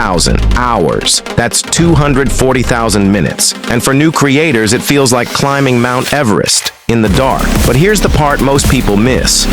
1,000 hours. That's 240,000 minutes. And for new creators, it feels like climbing Mount Everest in the dark. But here's the part most people miss.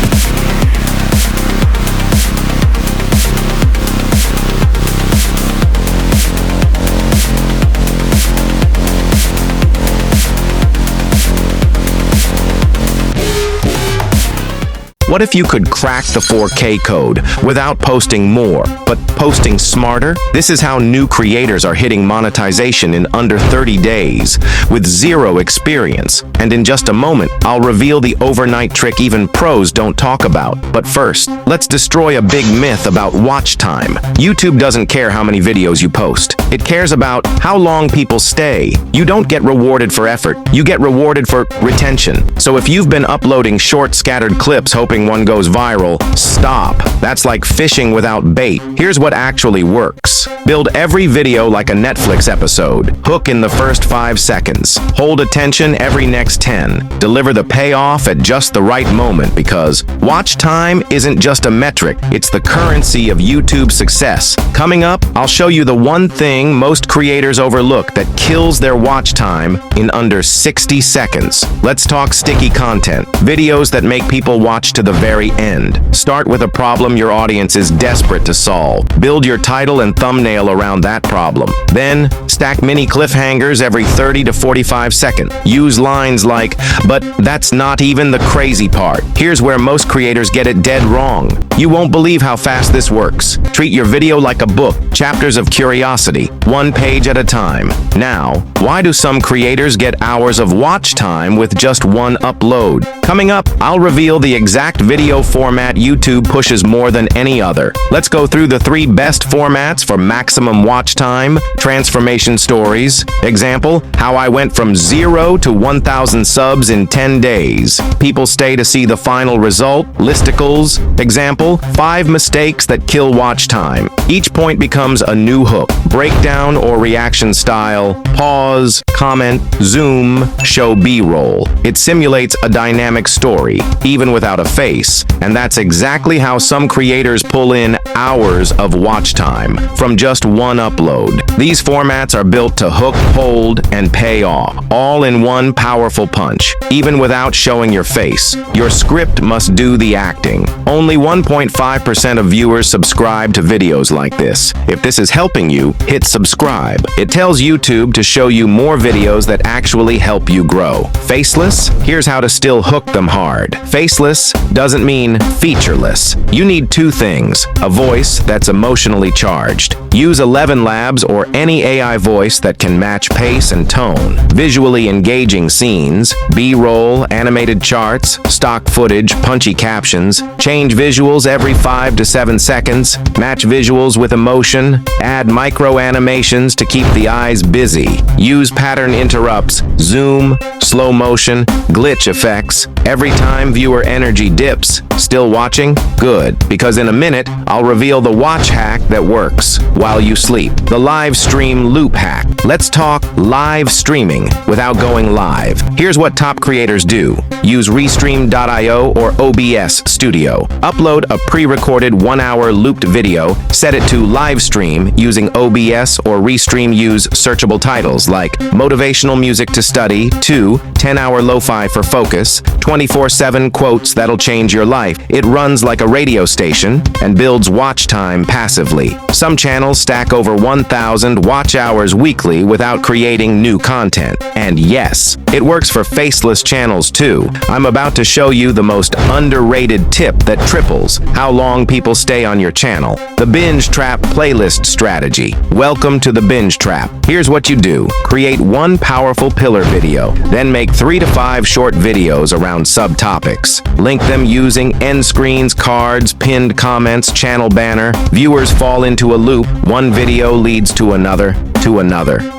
What if you could crack the 4K code without posting more, but posting smarter? This is how new creators are hitting monetization in under 30 days with zero experience. And in just a moment, I'll reveal the overnight trick even pros don't talk about. But first, let's destroy a big myth about watch time. YouTube doesn't care how many videos you post. It cares about how long people stay. You don't get rewarded for effort. You get rewarded for retention. So if you've been uploading short, scattered clips hoping one goes viral, stop. That's like fishing without bait. Here's what actually works. Build every video like a Netflix episode. Hook in the first 5 seconds. Hold attention every next 10. Deliver the payoff at just the right moment, because watch time isn't just a metric, it's the currency of YouTube success. Coming up, I'll show you the one thing most creators overlook that kills their watch time in under 60 seconds. Let's talk sticky content. Videos that make people watch to the very end. Start with a problem your audience is desperate to solve. Build your title and thumbnail around that problem. Then, stack mini cliffhangers every 30 to 45 seconds. Use lines like, "But that's not even the crazy part." Here's where most creators get it dead wrong. You won't believe how fast this works. Treat your video like a book, chapters of curiosity, one page at a time. Now, why do some creators get hours of watch time with just one upload? Coming up, I'll reveal the exact video format YouTube pushes more than any other. Let's go through the 3 best formats for maximum watch time, transformation stories. Example, how I went from 0 to 1,000 subs in 10 days. People stay to see the final result. Listicles. Example, 5 mistakes that kill watch time. Each point becomes a new hook. Breakdown or reaction style. Pause, comment, zoom, show B-roll. It simulates a dynamic story, even without a face. And that's exactly how some creators pull in hours of watch time from just one upload. These formats are built to hook, hold, and pay off, all in one powerful punch, even without showing your face. Your script must do the acting. Only 1.5% of viewers subscribe to videos like this. If this is helping you, hit subscribe. It tells YouTube to show you more videos that actually help you grow. Faceless? Here's how to still hook them hard. Faceless doesn't mean featureless. You need 2 things: a voice that's emotionally charged. Use 11 Labs or any AI voice that can match pace and tone. Visually engaging scenes, B-roll, animated charts, stock footage, punchy captions. Change visuals every 5 to 7 seconds. Match visuals with emotion. Add micro animations to keep the eyes busy. Use pattern interrupts, zoom, slow motion, glitch effects. Every time viewer energy dips. Still watching? Good, because in a minute, I'll reveal the watch hack that works while you sleep. The live stream loop hack. Let's talk live streaming without going live. Here's what top creators do. Use Restream.io or OBS Studio. Upload a pre-recorded 1-hour looped video. Set it to live stream using OBS or Restream. Use searchable titles like motivational music to study, 10-hour lo-fi for focus, 24/7 quotes that'll change your life. It runs like a radio station and builds watch time passively. Some channels stack over 1,000 watch hours weekly without creating new content. And yes, it works for faceless channels too. I'm about to show you the most underrated tip that triples how long people stay on your channel. The binge trap playlist strategy. Welcome to the binge trap. Here's what you do. Create one powerful pillar video, then make 3 to 5 short videos around subtopics. Link them using end screens, cards, pinned comments, channel banner. Viewers fall into a loop. One video leads to another.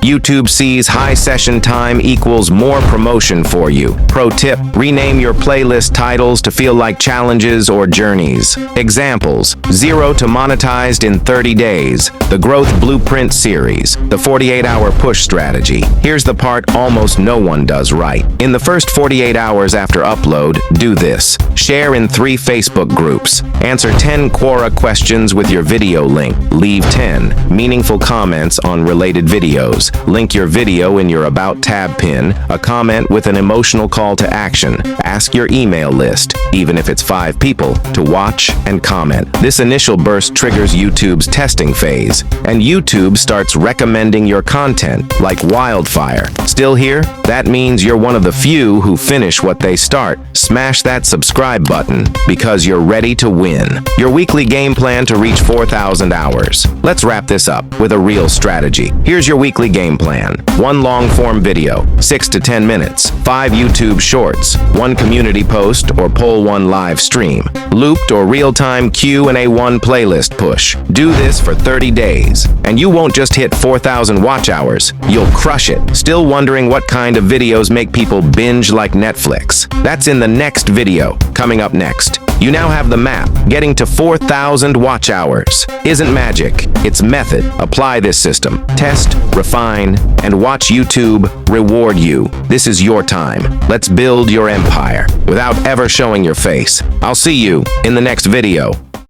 YouTube sees high session time equals more promotion for you. Pro tip, rename your playlist titles to feel like challenges or journeys. videos. Examples: 0 to monetized in 30 days, the Growth Blueprint series, the 48-hour push strategy. Here's the part almost no one does right. In the first 48 hours after upload, do this. Share in 3 Facebook groups. Answer 10 Quora questions with your video link. Leave 10 meaningful comments on related videos. Link your video in your About tab pin, a comment with an emotional call to action. Ask your email list, even if it's 5 people, to watch and comment. This initial burst triggers YouTube's testing phase, and YouTube starts recommending your content like wildfire. Still here? That means you're one of the few who finish what they start. Smash that subscribe button because you're ready to win. Your weekly game plan to reach 4,000 hours. Let's wrap this up with a real strategy. Here's your weekly game plan. 1 long-form video, 6 to 10 minutes. 5 YouTube shorts. 1 community post or poll 1 live stream. Looped or real-time Q&A 1 playlist push. Do this for 30 days, and you won't just hit 4,000 watch hours. You'll crush it. Still wondering what kind of videos make people binge like Netflix? That's in the next video. Coming up next. You now have the map. Getting to 4,000 watch hours isn't magic, it's method. Apply this system. Test, refine, and watch YouTube reward you. This is your time. Let's build your empire without ever showing your face. I'll see you in the next video.